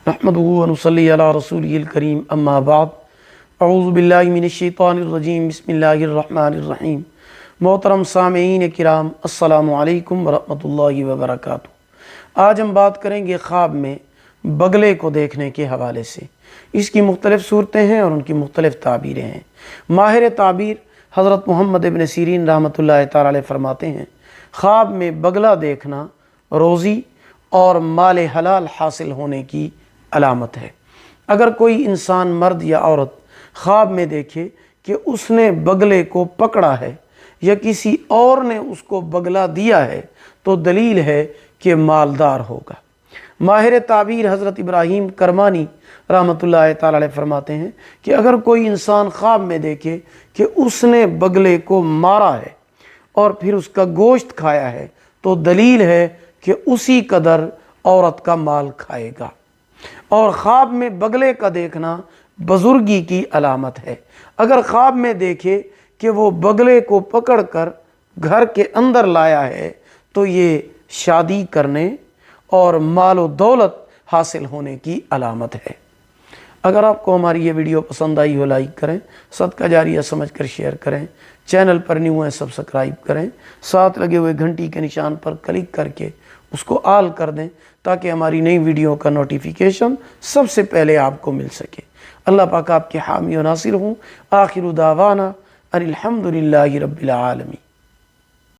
नहमदुहु व नुसल्ली अला रसूलिहिल करीम अम्मा बाद अऊज़ु बिल्लाहि मिनश्शैतानिर रजीम बिस्मिल्लाहिर रहमानिर रहीम। मोहतरम सामीईन किराम अस्सलामु अलैकुम व रहमतुल्लाहि व बरकातुहू। आज हम बात करेंगे ख्वाब में बगले को देखने के हवाले से। इसकी मुख्तलिफ़ सूरतें हैं और उनकी मुख्तलिफ़ ताबीरें हैं। माहिर ताबीर हज़रत मोहम्मद इब्न सीरीन रहमतुल्लाहि तआला अलैह फरमाते हैं, ख्वाब में बगला देखना रोज़ी और माल हलाल हासिल होने की अलामत है। अगर कोई इंसान मर्द या औरत ख्वाब में देखे कि उसने बगले को पकड़ा है या किसी और ने उसको बगला दिया है तो दलील है कि मालदार होगा। माहिर ताबीर हज़रत इब्राहीम करमानी रहमतुल्लाहि तआला अलैह फरमाते हैं कि अगर कोई इंसान ख्वाब में देखे कि उसने बगले को मारा है और फिर उसका गोश्त खाया है तो दलील है कि उसी कदर औरत का माल खाएगा। और ख्वाब में बगले का देखना बुजुर्गी की अलामत है। अगर ख्वाब में देखे कि वो बगले को पकड़कर घर के अंदर लाया है तो ये शादी करने और मालो दौलत हासिल होने की अलामत है। अगर आपको हमारी ये वीडियो पसंद आई हो लाइक करें, सदका जारिया समझकर शेयर करें, चैनल पर न्यू है सब्सक्राइब करें, साथ लगे हुए घंटी के निशान पर क्लिक करके उसको ऑल कर दें ताकि हमारी नई वीडियो का नोटिफिकेशन सबसे पहले आपको मिल सके। अल्लाह पाक आपके हामी और नासिर हूँ। आखिर दावाना अनिल हम्दुलिल्लाहि रब्बिल आलमीन।